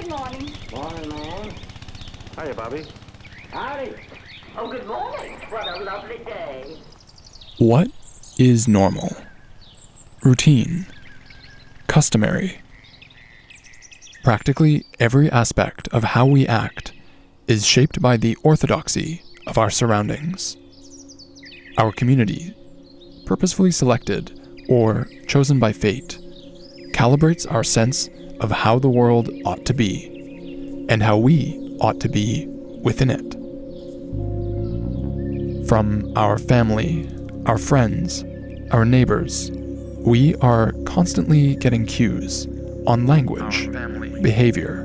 Good morning. Morning, man. Hiya, Bobby. Howdy. Oh, good morning. What a lovely day. What is normal? Routine? Customary? Practically every aspect of how we act is shaped by the orthodoxy of our surroundings. Our community, purposefully selected or chosen by fate, calibrates our sense of how the world ought to be and how we ought to be within it. From our family, our friends, our neighbors, we are constantly getting cues on language, behavior,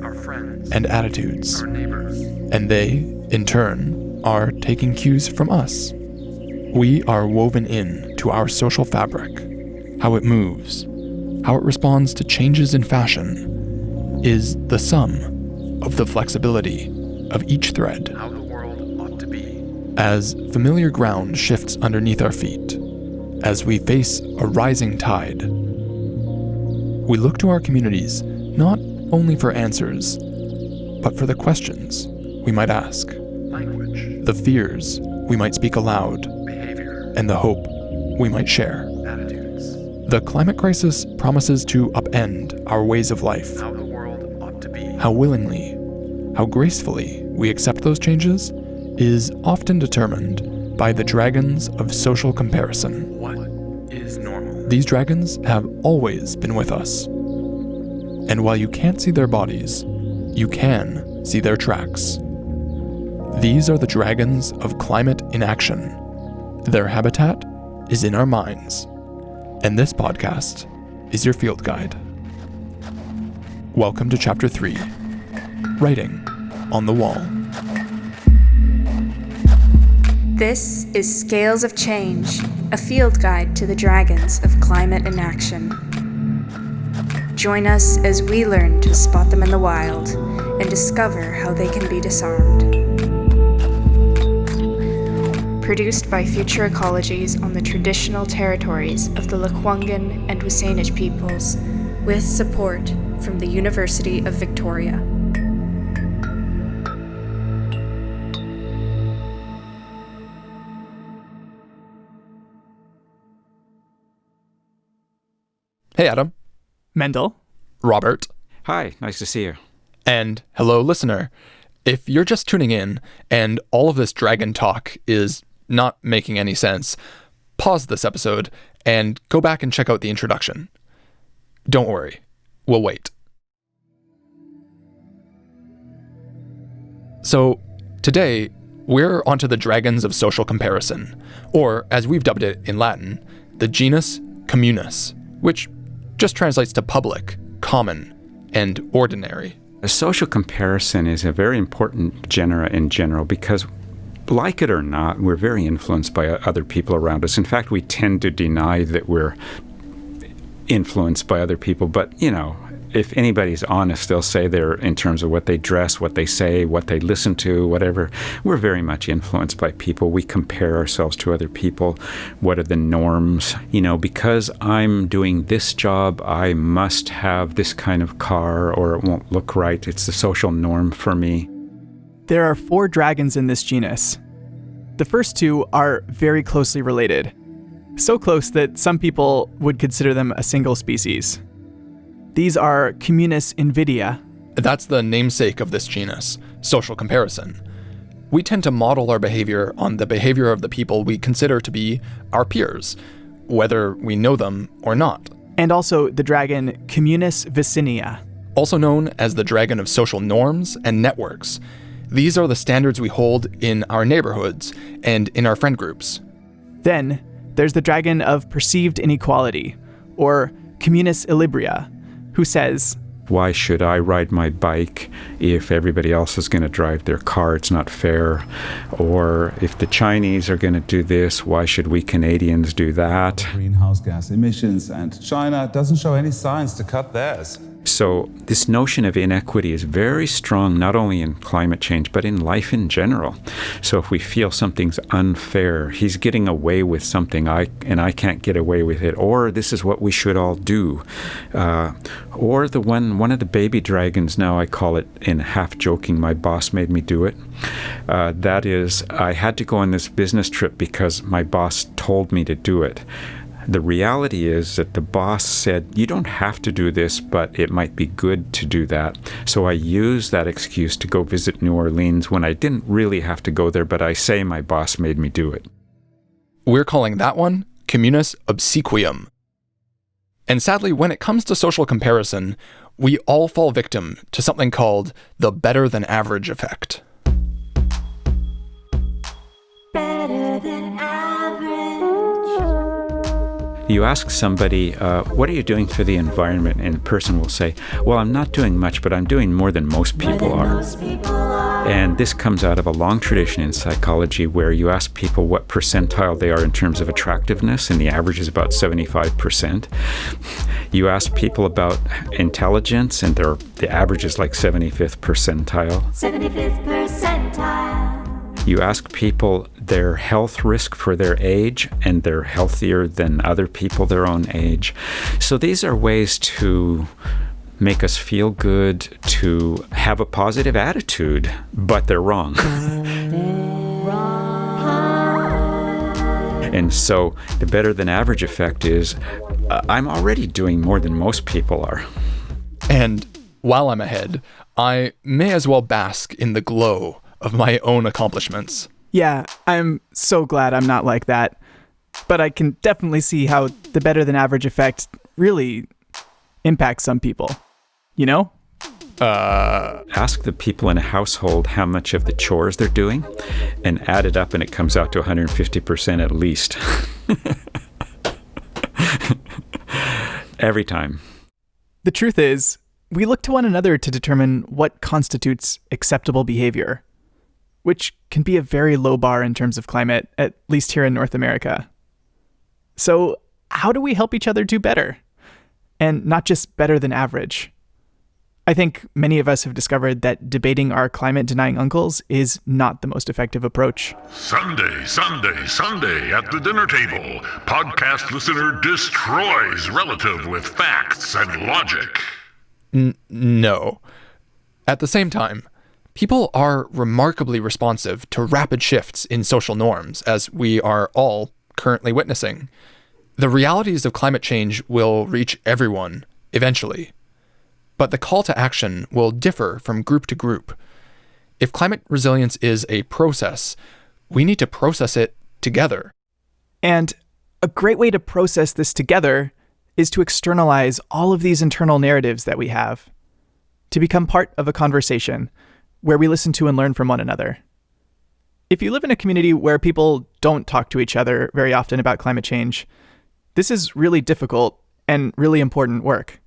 and attitudes. And they, in turn, are taking cues from us. We are woven in to our social fabric. How it moves, how it responds to changes in fashion, is the sum of the flexibility of each thread. How the world ought to be. As familiar ground shifts underneath our feet, as we face a rising tide, we look to our communities not only for answers, but for the questions we might ask, language, the fears we might speak aloud, behavior, and the hope we might share. Attitudes. The climate crisis promises to upend our ways of life. How the world ought to be. How willingly, how gracefully we accept those changes is often determined by the dragons of social comparison. What is normal? These dragons have always been with us. And while you can't see their bodies, you can see their tracks. These are the dragons of climate inaction. Their habitat is in our minds. And this podcast is your field guide. Welcome to Chapter 3, Writing on the Wall. This is Scales of Change, a field guide to the dragons of climate inaction. Join us as we learn to spot them in the wild and discover how they can be disarmed. Produced by Future Ecologies on the traditional territories of the Lekwungen and Wasanich peoples, with support from the University of Victoria. Hey, Adam. Mendel. Robert. Hi, nice to see you. And hello, listener. If you're just tuning in and all of this dragon talk is not making any sense, pause this episode and go back and check out the introduction. Don't worry, we'll wait. So, today, we're onto the dragons of social comparison, or as we've dubbed it in Latin, the genus communis, which just translates to public, common, and ordinary. A social comparison is a very important genera in general because, like it or not, we're very influenced by other people around us. In fact, we tend to deny that we're influenced by other people. But, if anybody's honest, they'll say they're, in terms of what they dress, what they say, what they listen to, whatever, we're very much influenced by people. We compare ourselves to other people. What are the norms? Because I'm doing this job, I must have this kind of car or it won't look right. It's the social norm for me. There are 4 dragons in this genus. The first 2 are very closely related. So close that some people would consider them a single species. These are Communis invidia. That's the namesake of this genus, social comparison. We tend to model our behavior on the behavior of the people we consider to be our peers, whether we know them or not. And also the dragon Communis vicinia. Also known as the dragon of social norms and networks. These are the standards we hold in our neighborhoods and in our friend groups. Then there's the dragon of perceived inequality, or Communis illibria, who says, why should I ride my bike if everybody else is going to drive their car? It's not fair. Or if the Chinese are going to do this, why should we Canadians do that? Greenhouse gas emissions, and China doesn't show any signs to cut theirs. So this notion of inequity is very strong, not only in climate change, but in life in general. So if we feel something's unfair, he's getting away with something, and I can't get away with it, or this is what we should all do. Or one of the baby dragons, now I call it, in half joking, my boss made me do it. That is, I had to go on this business trip because my boss told me to do it. The reality is that the boss said, you don't have to do this, but it might be good to do that. So I used that excuse to go visit New Orleans when I didn't really have to go there, but I say my boss made me do it. We're calling that one communis obsequium. And sadly, when it comes to social comparison, we all fall victim to something called the better than average effect. Better than average. You ask somebody, what are you doing for the environment? And the person will say, well, I'm not doing much, but I'm doing more than most people are. And this comes out of a long tradition in psychology where you ask people what percentile they are in terms of attractiveness, and the average is about 75%. You ask people about intelligence, and the average is like 75th percentile. 75th percentile. You ask people their health risk for their age, and they're healthier than other people their own age. So these are ways to make us feel good, to have a positive attitude, but they're wrong. And so the better than average effect is, I'm already doing more than most people are. And while I'm ahead, I may as well bask in the glow of my own accomplishments. Yeah, I'm so glad I'm not like that. But I can definitely see how the better than average effect really impacts some people. You know? Ask the people in a household how much of the chores they're doing, and add it up, and it comes out to 150% at least. Every time. The truth is, we look to one another to determine what constitutes acceptable behavior, which can be a very low bar in terms of climate, at least here in North America. So how do we help each other do better? And not just better than average. I think many of us have discovered that debating our climate-denying uncles is not the most effective approach. Sunday at the dinner table. Podcast listener destroys relative with facts and logic. No. At the same time, people are remarkably responsive to rapid shifts in social norms, as we are all currently witnessing. The realities of climate change will reach everyone, eventually. But the call to action will differ from group to group. If climate resilience is a process, we need to process it together. And a great way to process this together is to externalize all of these internal narratives that we have, to become part of a conversation where we listen to and learn from one another. If you live in a community where people don't talk to each other very often about climate change, this is really difficult and really important work.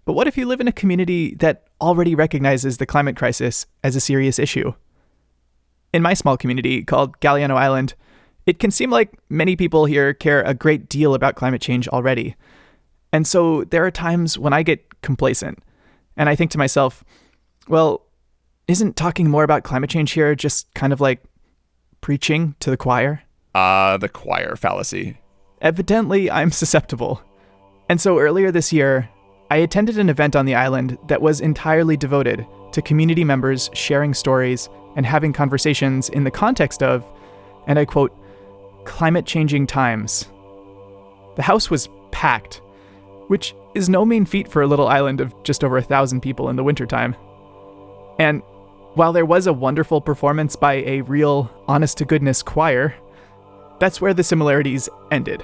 But what if you live in a community that already recognizes the climate crisis as a serious issue? In my small community called Galliano Island, it can seem like many people here care a great deal about climate change already. And so there are times when I get complacent, and I think to myself, well, isn't talking more about climate change here just kind of like preaching to the choir? The choir fallacy. Evidently, I'm susceptible. And so earlier this year, I attended an event on the island that was entirely devoted to community members sharing stories and having conversations in the context of, and I quote, climate-changing times. The house was packed, which is no mean feat for a little island of just over 1,000 people in the wintertime. And while there was a wonderful performance by a real, honest-to-goodness choir, that's where the similarities ended.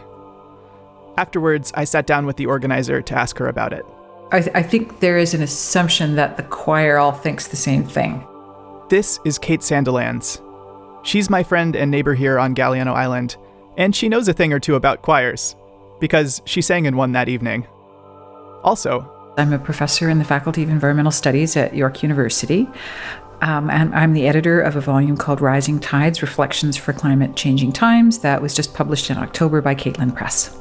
Afterwards, I sat down with the organizer to ask her about it. I think there is an assumption that the choir all thinks the same thing. This is Kate Sanderlands. She's my friend and neighbor here on Galliano Island, and she knows a thing or two about choirs, because she sang in one that evening. Also, I'm a professor in the Faculty of Environmental Studies at York University, and I'm the editor of a volume called Rising Tides, Reflections for Climate Changing Times that was just published in October by Caitlin Press.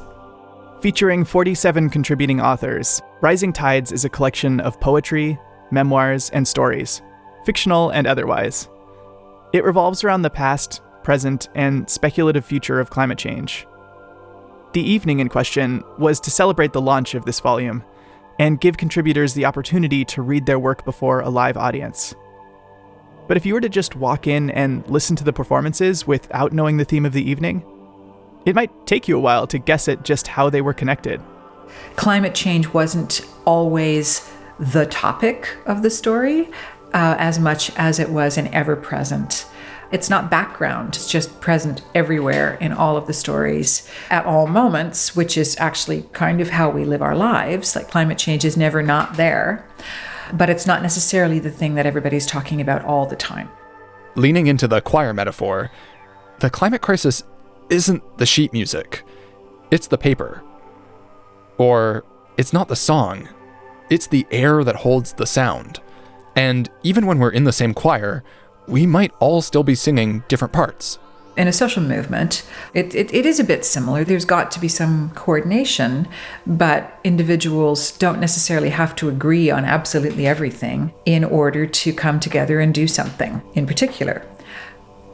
featuring 47 contributing authors, Rising Tides is a collection of poetry, memoirs, and stories, fictional and otherwise. It revolves around the past, present, and speculative future of climate change. The evening in question was to celebrate the launch of this volume and give contributors the opportunity to read their work before a live audience. But if you were to just walk in and listen to the performances without knowing the theme of the evening, it might take you a while to guess at just how they were connected. Climate change wasn't always the topic of the story as much as it was an ever-present. It's not background, it's just present everywhere in all of the stories at all moments, which is actually kind of how we live our lives. Like, climate change is never not there, but it's not necessarily the thing that everybody's talking about all the time. Leaning into the choir metaphor, the climate crisis isn't the sheet music, it's the paper. Or it's not the song, it's the air that holds the sound. And even when we're in the same choir, we might all still be singing different parts. In a social movement, it is a bit similar. There's got to be some coordination, but individuals don't necessarily have to agree on absolutely everything in order to come together and do something in particular.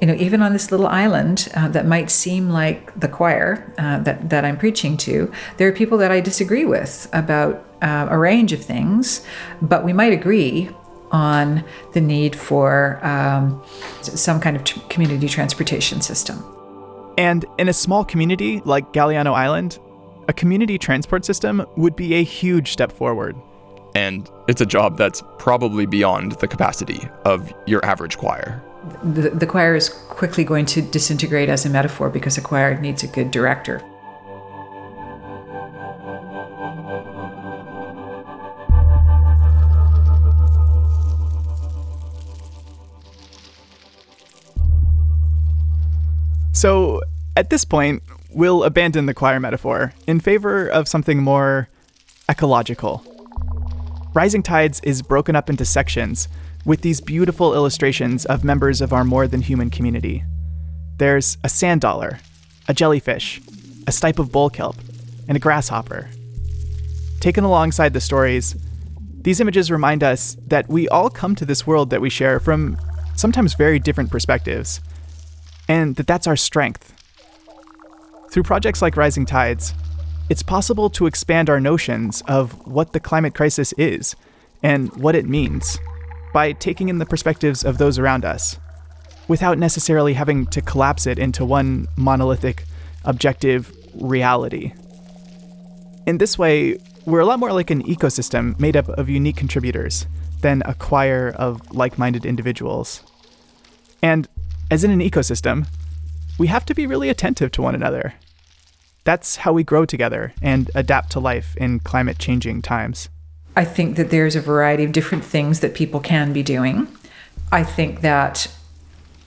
Even on this little island that might seem like the choir that I'm preaching to, there are people that I disagree with about a range of things, but we might agree on the need for some kind of community transportation system. And in a small community like Galiano Island, a community transport system would be a huge step forward. And it's a job that's probably beyond the capacity of your average choir. The choir is quickly going to disintegrate as a metaphor because a choir needs a good director. So, at this point, we'll abandon the choir metaphor in favor of something more ecological. Rising Tides is broken up into sections with these beautiful illustrations of members of our more than human community. There's a sand dollar, a jellyfish, a stipe of bull kelp, and a grasshopper. Taken alongside the stories, these images remind us that we all come to this world that we share from sometimes very different perspectives, and that's our strength. Through projects like Rising Tides, it's possible to expand our notions of what the climate crisis is and what it means by taking in the perspectives of those around us, without necessarily having to collapse it into one monolithic, objective reality. In this way, we're a lot more like an ecosystem made up of unique contributors than a choir of like-minded individuals. And as in an ecosystem, we have to be really attentive to one another. That's how we grow together and adapt to life in climate-changing times. I think that there's a variety of different things that people can be doing. I think that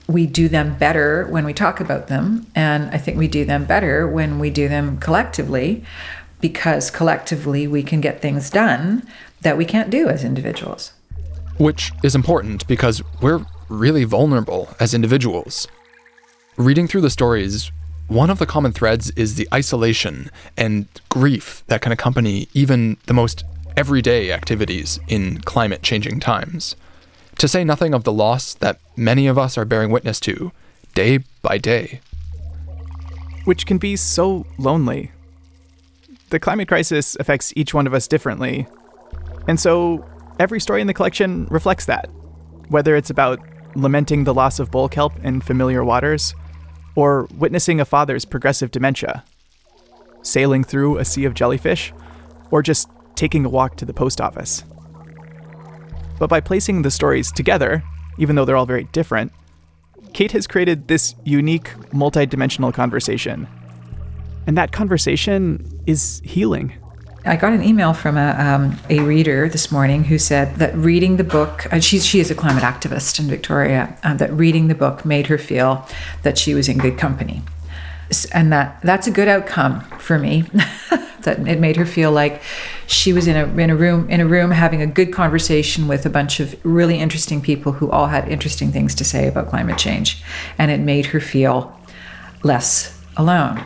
we do them better when we talk about them, and I think we do them better when we do them collectively, because collectively we can get things done that we can't do as individuals. Which is important because we're really vulnerable as individuals. Reading through the stories, one of the common threads is the isolation and grief that can accompany even the most everyday activities in climate-changing times. To say nothing of the loss that many of us are bearing witness to, day by day. Which can be so lonely. The climate crisis affects each one of us differently, and so every story in the collection reflects that, whether it's about lamenting the loss of bull kelp in familiar waters, or witnessing a father's progressive dementia, sailing through a sea of jellyfish, or just taking a walk to the post office. But by placing the stories together, even though they're all very different, Kate has created this unique, multi-dimensional conversation. And that conversation is healing. I got an email from a reader this morning who said that reading the book, she is a climate activist in Victoria, that reading the book made her feel that she was in good company. And that's a good outcome for me, that it made her feel like she was in a room having a good conversation with a bunch of really interesting people who all had interesting things to say about climate change. And it made her feel less alone.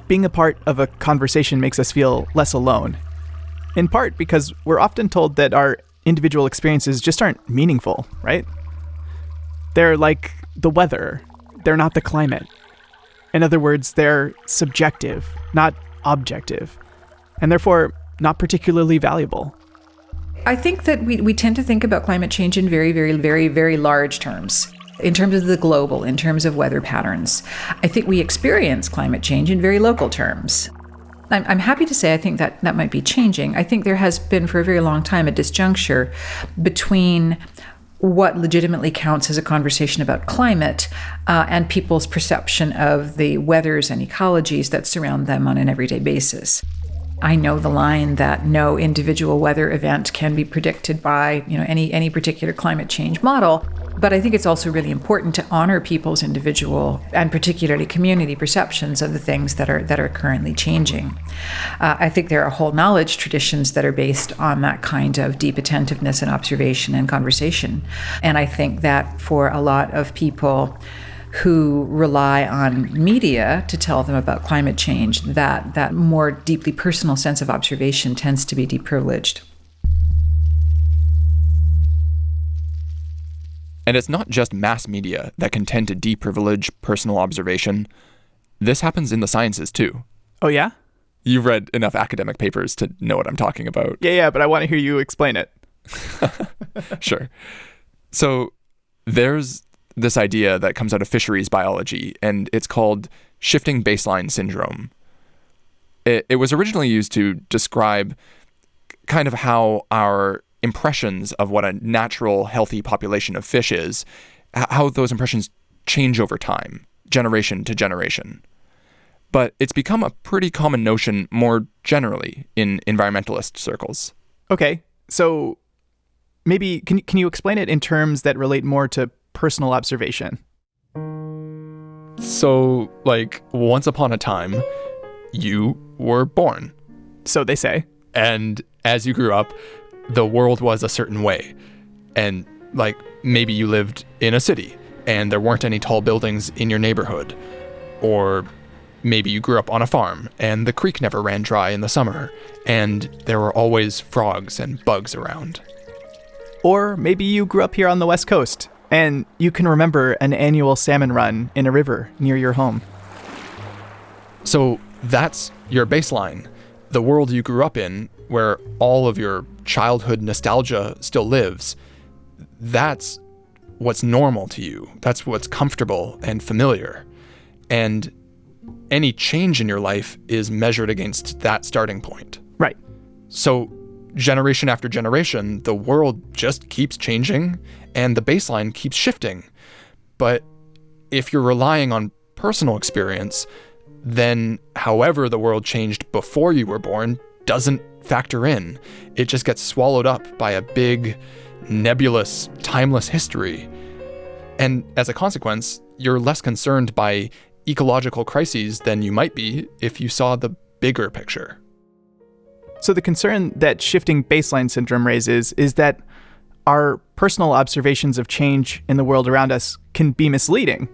Being a part of a conversation makes us feel less alone. in part because we're often told that our individual experiences just aren't meaningful, right? They're like the weather. They're not the climate. In other words, they're subjective, not objective, and therefore not particularly valuable. I think that we tend to think about climate change in very, very, very, very large terms. In terms of the global, in terms of weather patterns. I think we experience climate change in very local terms. I'm happy to say I think that might be changing. I think there has been for a very long time a disjuncture between what legitimately counts as a conversation about climate and people's perception of the weathers and ecologies that surround them on an everyday basis. I know the line that no individual weather event can be predicted by any particular climate change model. But I think it's also really important to honor people's individual and particularly community perceptions of the things that are currently changing. I think there are whole knowledge traditions that are based on that kind of deep attentiveness and observation and conversation. And I think that for a lot of people who rely on media to tell them about climate change, that more deeply personal sense of observation tends to be deprivileged. And it's not just mass media that can tend to deprivilege personal observation. This happens in the sciences too. Oh, yeah? You've read enough academic papers to know what I'm talking about. Yeah, but I want to hear you explain it. Sure. So there's this idea that comes out of fisheries biology, and it's called shifting baseline syndrome. It was originally used to describe kind of how our impressions of what a natural, healthy population of fish is, how those impressions change over time, generation to generation. But it's become a pretty common notion more generally in environmentalist circles. Okay, so maybe can you explain it in terms that relate more to personal observation? So, like, once upon a time, you were born. So they say. And as you grew up, the world was a certain way. And, like, maybe you lived in a city and there weren't any tall buildings in your neighborhood. Or maybe you grew up on a farm and the creek never ran dry in the summer and there were always frogs and bugs around. Or maybe you grew up here on the West Coast and you can remember an annual salmon run in a river near your home. So that's your baseline. The world you grew up in, where all of your childhood nostalgia still lives, that's what's normal to you. That's what's comfortable and familiar. And any change in your life is measured against that starting point. Right. So generation after generation, the world just keeps changing and the baseline keeps shifting. But if you're relying on personal experience, then however the world changed before you were born doesn't factor in. It just gets swallowed up by a big, nebulous, timeless history. And as a consequence, you're less concerned by ecological crises than you might be if you saw the bigger picture. So the concern that shifting baseline syndrome raises is that our personal observations of change in the world around us can be misleading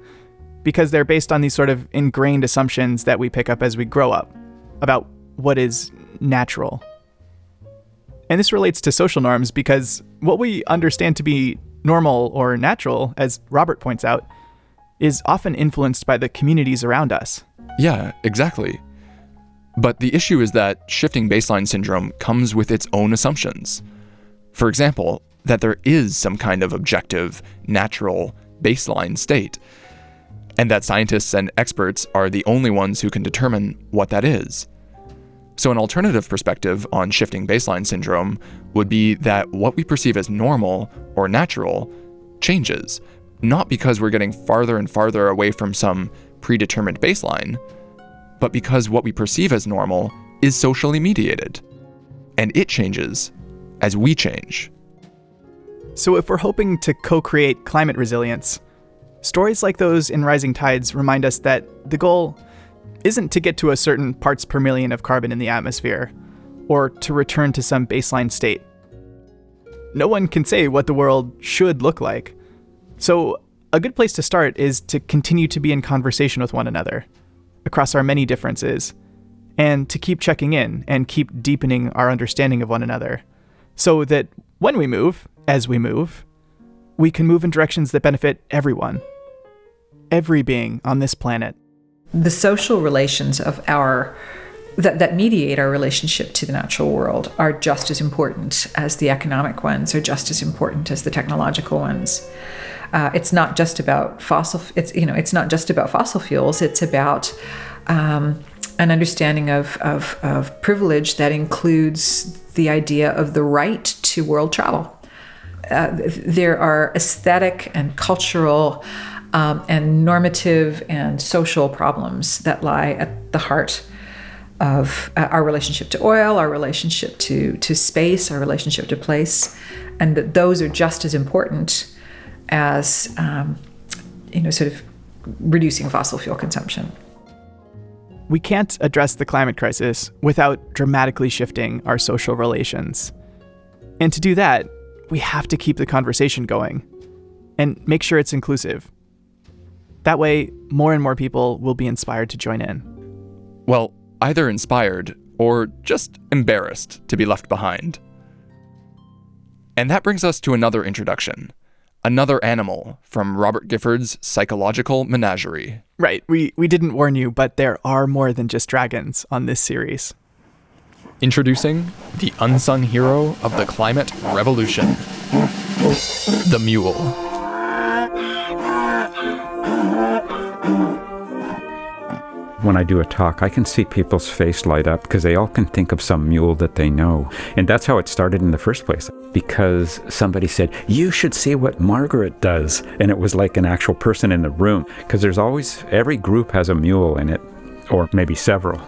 because they're based on these sort of ingrained assumptions that we pick up as we grow up about what is natural. And this relates to social norms because what we understand to be normal or natural, as Robert points out, is often influenced by the communities around us. Yeah, exactly. But the issue is that shifting baseline syndrome comes with its own assumptions. For example, that there is some kind of objective, natural baseline state, and that scientists and experts are the only ones who can determine what that is. So an alternative perspective on shifting baseline syndrome would be that what we perceive as normal or natural changes, not because we're getting farther and farther away from some predetermined baseline, but because what we perceive as normal is socially mediated, and it changes as we change. So if we're hoping to co-create climate resilience, stories like those in Rising Tides remind us that the goal isn't to get to a certain parts per million of carbon in the atmosphere, or to return to some baseline state. No one can say what the world should look like. So a good place to start is to continue to be in conversation with one another, across our many differences, and to keep checking in and keep deepening our understanding of one another, so that when we move, as we move, we can move in directions that benefit everyone, every being on this planet. The social relations of that mediate our relationship to the natural world are just as important as the economic ones, are just as important as the technological ones. It's not just about fossil fuels. It's about an understanding of privilege that includes the idea of the right to world travel. There are aesthetic and cultural and normative and social problems that lie at the heart of our relationship to oil, our relationship to space, our relationship to place, and that those are just as important as sort of reducing fossil fuel consumption. We can't address the climate crisis without dramatically shifting our social relations. And to do that, we have to keep the conversation going and make sure it's inclusive. That way, more and more people will be inspired to join in. Well, either inspired or just embarrassed to be left behind. And that brings us to another introduction. Another animal from Robert Gifford's Psychological Menagerie. Right, we didn't warn you, but there are more than just dragons on this series. Introducing the unsung hero of the climate revolution, the mule. When I do a talk, I can see people's face light up because they all can think of some mule that they know. And that's how it started in the first place, because somebody said, you should see what Margaret does. And it was like an actual person in the room, because every group has a mule in it, or maybe several.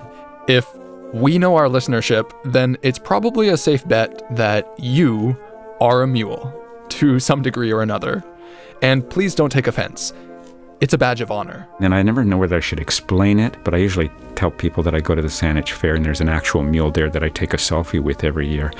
If we know our listenership, then it's probably a safe bet that you are a mule, to some degree or another. And please don't take offense. It's a badge of honor. And I never know whether I should explain it, but I usually tell people that I go to the Saanich Fair and there's an actual mule there that I take a selfie with every year.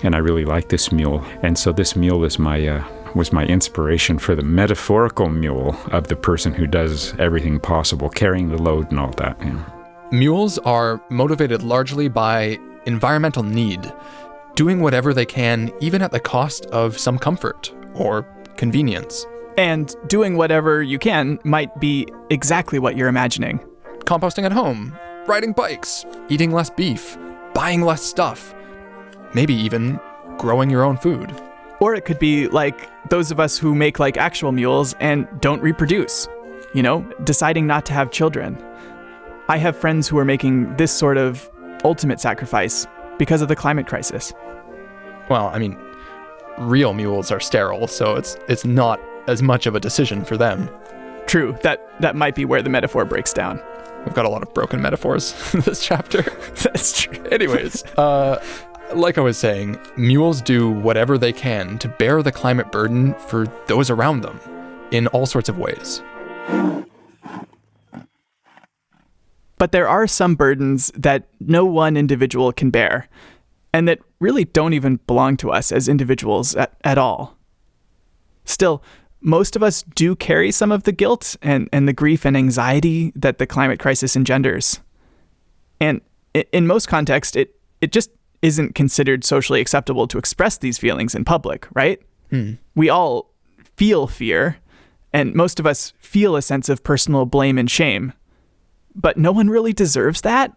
And I really like this mule. And so this mule is was my inspiration for the metaphorical mule of the person who does everything possible, carrying the load and all that. Yeah. Mules are motivated largely by environmental need, doing whatever they can, even at the cost of some comfort or convenience. And doing whatever you can might be exactly what you're imagining. Composting at home, riding bikes, eating less beef, buying less stuff, maybe even growing your own food. Or it could be like those of us who make like actual mules and don't reproduce, deciding not to have children. I have friends who are making this sort of ultimate sacrifice because of the climate crisis. Well, I mean, real mules are sterile, so it's not as much of a decision for them. True, that might be where the metaphor breaks down. We've got a lot of broken metaphors in this chapter. That's true. Anyways, like I was saying, mules do whatever they can to bear the climate burden for those around them in all sorts of ways. But there are some burdens that no one individual can bear, and that really don't even belong to us as individuals at all. Still, most of us do carry some of the guilt and the grief and anxiety that the climate crisis engenders. And in most contexts, it just isn't considered socially acceptable to express these feelings in public, right? We all feel fear, and most of us feel a sense of personal blame and shame. But no one really deserves that.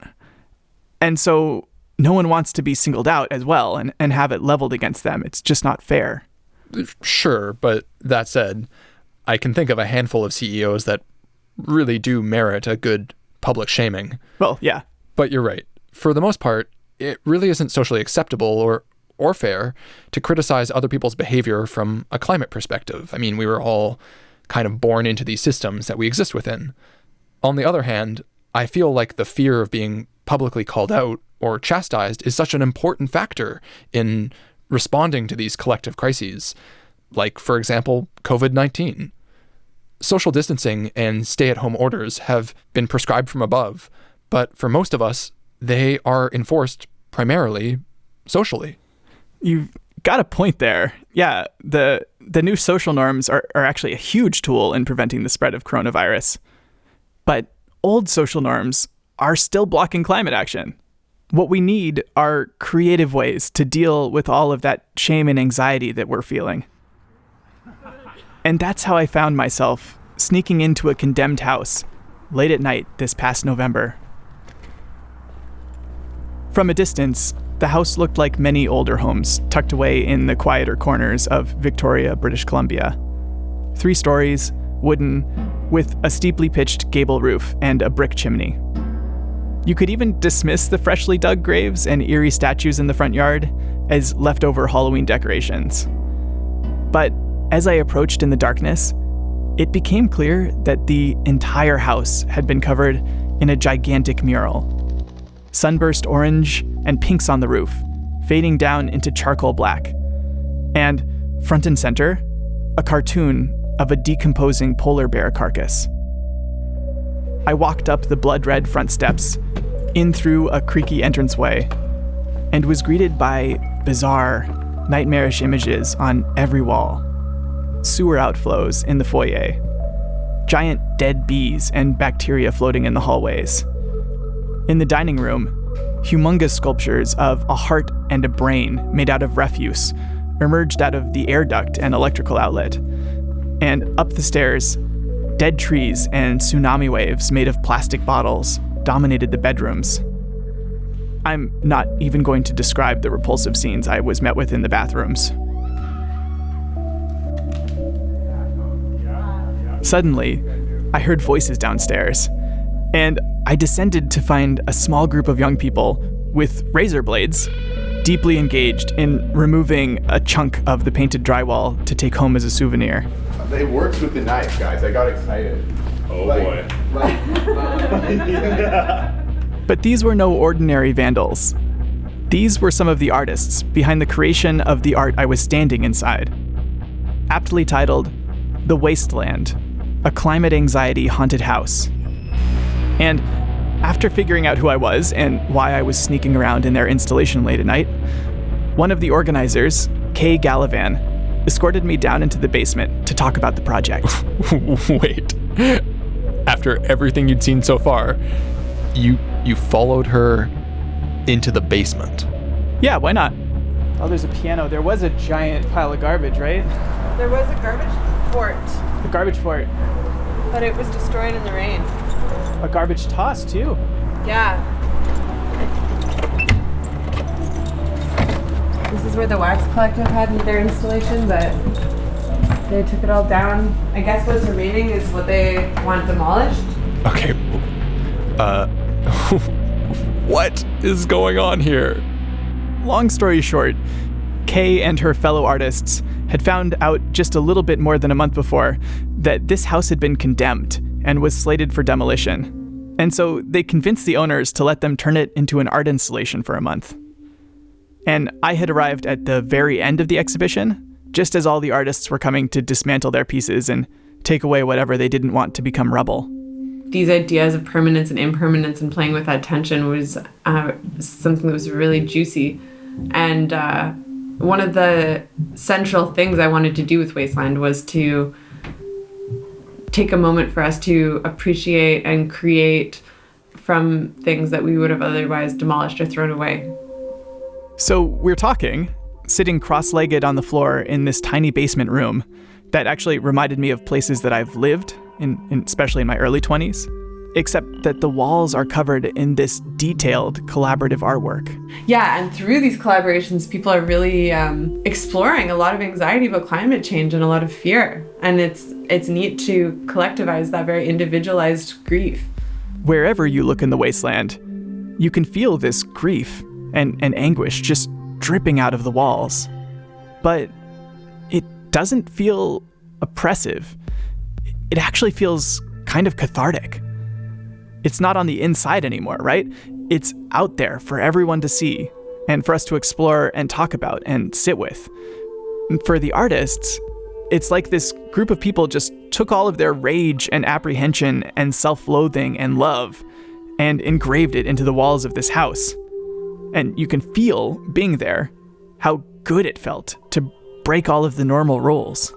And so no one wants to be singled out as well and have it leveled against them. It's just not fair. Sure, but that said, I can think of a handful of CEOs that really do merit a good public shaming. Well, yeah. But you're right. For the most part, it really isn't socially acceptable or fair to criticize other people's behavior from a climate perspective. I mean, we were all kind of born into these systems that we exist within. On the other hand, I feel like the fear of being publicly called out or chastised is such an important factor in responding to these collective crises, like, for example, COVID-19. Social distancing and stay-at-home orders have been prescribed from above, but for most of us, they are enforced primarily socially. You've got a point there. Yeah, the new social norms are actually a huge tool in preventing the spread of coronavirus. But old social norms are still blocking climate action. What we need are creative ways to deal with all of that shame and anxiety that we're feeling. And that's how I found myself sneaking into a condemned house late at night this past November. From a distance, the house looked like many older homes tucked away in the quieter corners of Victoria, British Columbia. 3 stories, wooden, with a steeply pitched gable roof and a brick chimney. You could even dismiss the freshly dug graves and eerie statues in the front yard as leftover Halloween decorations. But as I approached in the darkness, it became clear that the entire house had been covered in a gigantic mural. Sunburst orange and pinks on the roof, fading down into charcoal black. And, front and center, a cartoon of a decomposing polar bear carcass. I walked up the blood-red front steps, in through a creaky entranceway, and was greeted by bizarre, nightmarish images on every wall. Sewer outflows in the foyer. Giant dead bees and bacteria floating in the hallways. In the dining room, humongous sculptures of a heart and a brain made out of refuse emerged out of the air duct and electrical outlet. And up the stairs, dead trees and tsunami waves made of plastic bottles dominated the bedrooms. I'm not even going to describe the repulsive scenes I was met with in the bathrooms. Suddenly, I heard voices downstairs, and I descended to find a small group of young people with razor blades, deeply engaged in removing a chunk of the painted drywall to take home as a souvenir. They worked with the knife, guys. I got excited. Oh boy. But these were no ordinary vandals. These were some of the artists behind the creation of the art I was standing inside. Aptly titled, The Wasteland, a climate anxiety haunted house. And after figuring out who I was and why I was sneaking around in their installation late at night, one of the organizers, Kay Gallivan, escorted me down into the basement to talk about the project. Wait. After everything you'd seen so far, you followed her into the basement? Yeah, why not? Oh, there's a piano. There was a giant pile of garbage, right? There was a garbage fort. A garbage fort. But it was destroyed in the rain. A garbage toss, too. Yeah. This is where the wax collective had their installation, but they took it all down. I guess what's remaining is what they want demolished. Okay. What is going on here? Long story short, Kay and her fellow artists had found out just a little bit more than a month before that this house had been condemned and was slated for demolition. And so they convinced the owners to let them turn it into an art installation for a month. And I had arrived at the very end of the exhibition, just as all the artists were coming to dismantle their pieces and take away whatever they didn't want to become rubble. These ideas of permanence and impermanence and playing with that tension was something that was really juicy. And one of the central things I wanted to do with Wasteland was to take a moment for us to appreciate and create from things that we would have otherwise demolished or thrown away. So we're talking, sitting cross-legged on the floor in this tiny basement room that actually reminded me of places that I've lived, especially in my early 20s, except that the walls are covered in this detailed collaborative artwork. Yeah, and through these collaborations, people are really exploring a lot of anxiety about climate change and a lot of fear. And it's neat to collectivize that very individualized grief. Wherever you look in the wasteland, you can feel this grief and anguish just dripping out of the walls. But it doesn't feel oppressive. It actually feels kind of cathartic. It's not on the inside anymore, right? It's out there for everyone to see and for us to explore and talk about and sit with. And for the artists, it's like this group of people just took all of their rage and apprehension and self-loathing and love and engraved it into the walls of this house. And you can feel, being there, how good it felt to break all of the normal rules.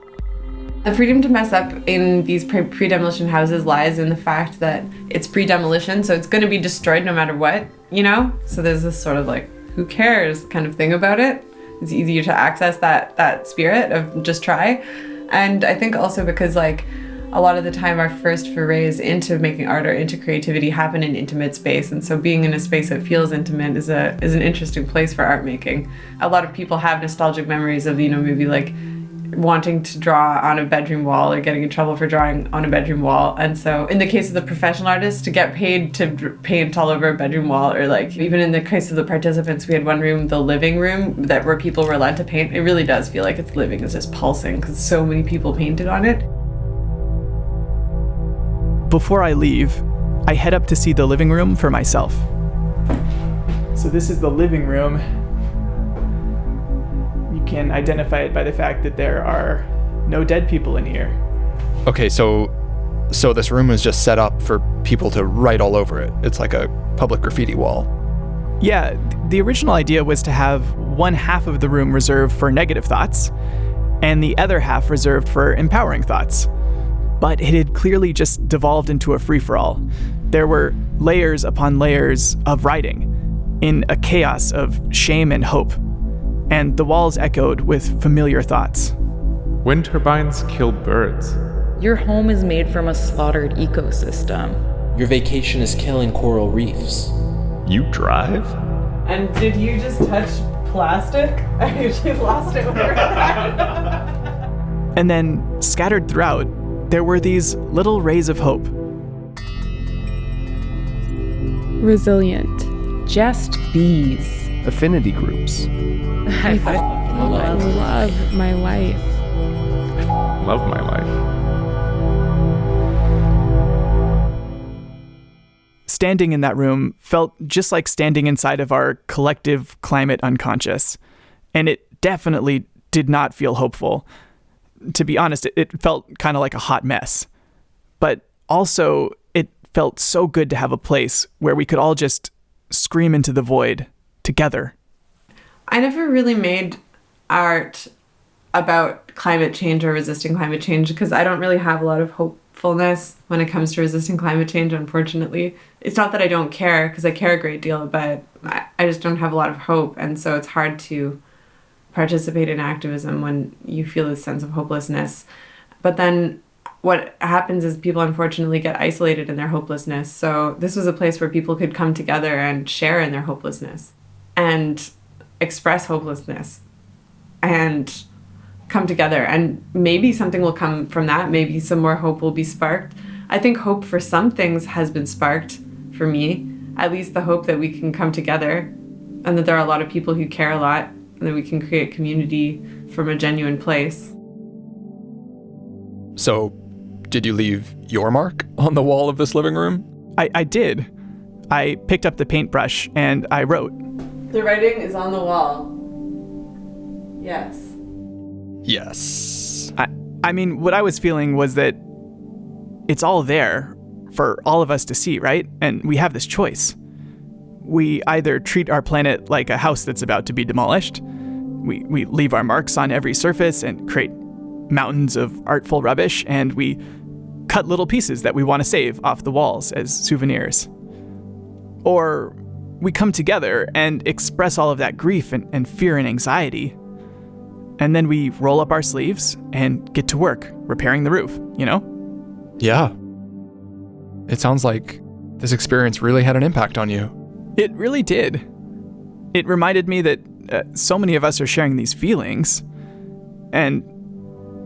The freedom to mess up in these pre-demolition houses lies in the fact that it's pre-demolition, so it's going to be destroyed no matter what, you know? So there's this sort of like, who cares kind of thing about it. It's easier to access that spirit of just try. And I think also because like a lot of the time our first forays into making art or into creativity happen in intimate space, and so being in a space that feels intimate is an interesting place for art making. A lot of people have nostalgic memories of, you know, maybe like wanting to draw on a bedroom wall or getting in trouble for drawing on a bedroom wall. And so in the case of the professional artist, to get paid to paint all over a bedroom wall, or like even in the case of the participants, we had one room, the living room, where people were allowed to paint. It really does feel like it's living, it's just pulsing because so many people painted on it. Before I leave, I head up to see the living room for myself. So this is the living room. You can identify it by the fact that there are no dead people in here. Okay, so this room is just set up for people to write all over it. It's like a public graffiti wall. Yeah, the original idea was to have one half of the room reserved for negative thoughts and the other half reserved for empowering thoughts. But it had clearly just devolved into a free-for-all. There were layers upon layers of writing in a chaos of shame and hope, and the walls echoed with familiar thoughts. Wind turbines kill birds. Your home is made from a slaughtered ecosystem. Your vacation is killing coral reefs. You drive? And did you just touch plastic? I usually lost it when I read that. And then, scattered throughout, there were these little rays of hope. Resilient. Just bees. Affinity groups. I love my life. Love my life. Standing in that room felt just like standing inside of our collective climate unconscious. And it definitely did not feel hopeful. To be honest, it felt kind of like a hot mess. But also, it felt so good to have a place where we could all just scream into the void together. I never really made art about climate change or resisting climate change because I don't really have a lot of hopefulness when it comes to resisting climate change, unfortunately. It's not that I don't care, because I care a great deal, but I just don't have a lot of hope. And so it's hard to participate in activism when you feel this sense of hopelessness. But then what happens is people unfortunately get isolated in their hopelessness. So this was a place where people could come together and share in their hopelessness and express hopelessness and come together. And maybe something will come from that. Maybe some more hope will be sparked. I think hope for some things has been sparked for me, at least the hope that we can come together and that there are a lot of people who care a lot and that we can create community from a genuine place. So, did you leave your mark on the wall of this living room? I did. I picked up the paintbrush and I wrote. The writing is on the wall. Yes. Yes. I mean, what I was feeling was that it's all there for all of us to see, right? And we have this choice. We either treat our planet like a house that's about to be demolished. We leave our marks on every surface and create mountains of artful rubbish, and we cut little pieces that we want to save off the walls as souvenirs. Or we come together and express all of that grief and fear and anxiety. And then we roll up our sleeves and get to work repairing the roof, you know? Yeah. It sounds like this experience really had an impact on you. It really did. It reminded me that so many of us are sharing these feelings, and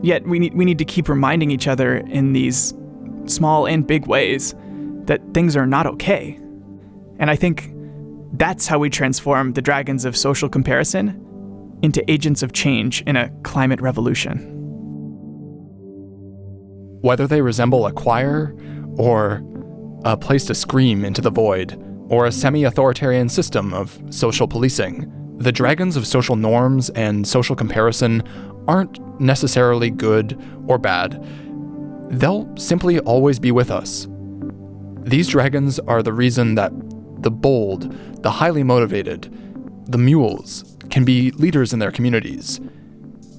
yet we need to keep reminding each other in these small and big ways that things are not okay. And I think that's how we transform the dragons of social comparison into agents of change in a climate revolution. Whether they resemble a choir, or a place to scream into the void, or a semi-authoritarian system of social policing, the dragons of social norms and social comparison aren't necessarily good or bad. They'll simply always be with us. These dragons are the reason that the bold, the highly motivated, the mules can be leaders in their communities.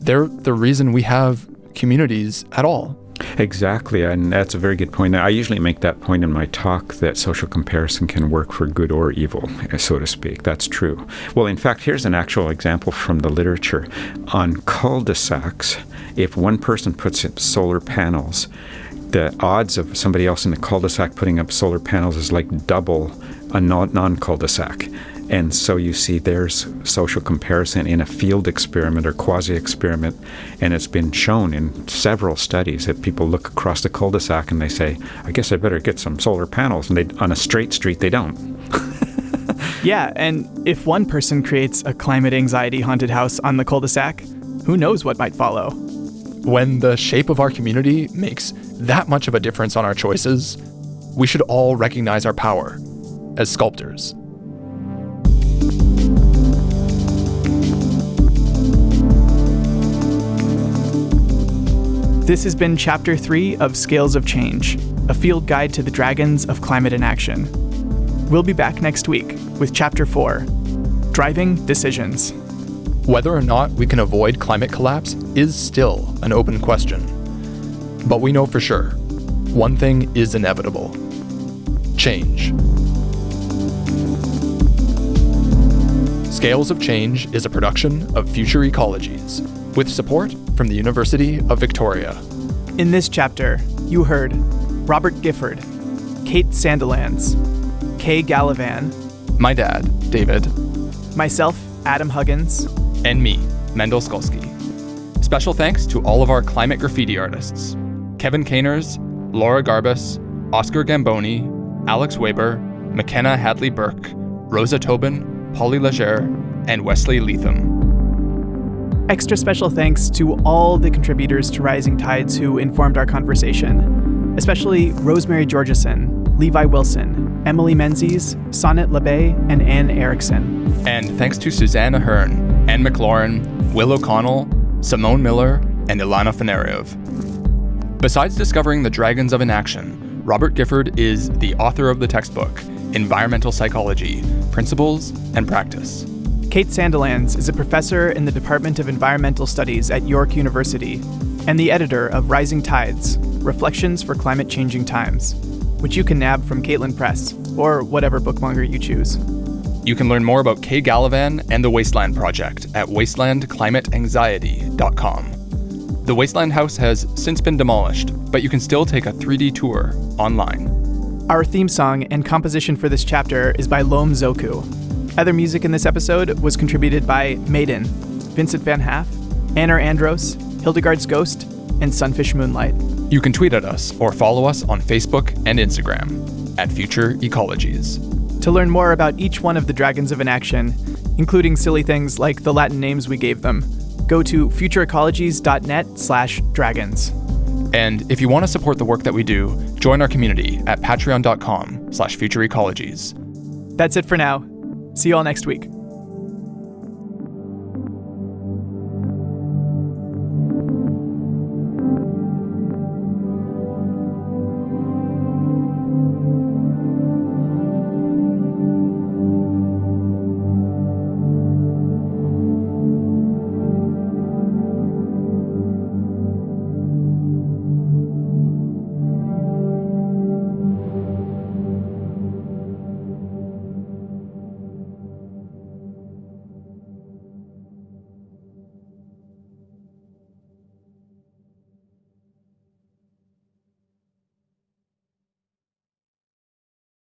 They're the reason we have communities at all. Exactly, and that's a very good point. I usually make that point in my talk that social comparison can work for good or evil, so to speak. That's true. Well, in fact, here's an actual example from the literature. On cul-de-sacs, if one person puts up solar panels, the odds of somebody else in the cul-de-sac putting up solar panels is like double a non-cul-de-sac. And so you see there's social comparison in a field experiment or quasi-experiment, and it's been shown in several studies that people look across the cul-de-sac and they say, I guess I better get some solar panels, and on a straight street they don't. Yeah, and if one person creates a climate anxiety haunted house on the cul-de-sac, who knows what might follow? When the shape of our community makes that much of a difference on our choices, we should all recognize our power as sculptors. This has been Chapter 3 of Scales of Change, a field guide to the dragons of climate inaction. We'll be back next week with Chapter 4, Driving Decisions. Whether or not we can avoid climate collapse is still an open question. But we know for sure, one thing is inevitable: change. Scales of Change is a production of Future Ecologies, with support from the University of Victoria. In this chapter, you heard Robert Gifford, Kate Sanderlands, Kay Gallivan, my dad, David, myself, Adam Huggins, and me, Mendel Skolsky. Special thanks to all of our climate graffiti artists: Kevin Caners, Laura Garbus, Oscar Gamboni, Alex Weber, McKenna Hadley-Burke, Rosa Tobin, Polly Legere, and Wesley Leatham. Extra special thanks to all the contributors to Rising Tides who informed our conversation, especially Rosemary Georgeson, Levi Wilson, Emily Menzies, Sonnet LeBay, and Ann Erickson. And thanks to Susanna Hearn, Ann McLaurin, Will O'Connell, Simone Miller, and Ilana Feneryov. Besides discovering the dragons of inaction, Robert Gifford is the author of the textbook, Environmental Psychology, Principles and Practice. Kate Sanderlands is a professor in the Department of Environmental Studies at York University and the editor of Rising Tides, Reflections for Climate Changing Times, which you can nab from Caitlin Press, or whatever bookmonger you choose. You can learn more about Kay Gallivan and the Wasteland Project at wastelandclimateanxiety.com. The Wasteland House has since been demolished, but you can still take a 3D tour online. Our theme song and composition for this chapter is by Loam Zoku. Other music in this episode was contributed by Maiden, Vincent Van Haff, Anna Andros, Hildegard's Ghost, and Sunfish Moonlight. You can tweet at us or follow us on Facebook and Instagram at Future Ecologies. To learn more about each one of the dragons of inaction, including silly things like the Latin names we gave them, go to futureecologies.net/dragons. And if you want to support the work that we do, join our community at patreon.com/futureecologies. That's it for now. See you all next week.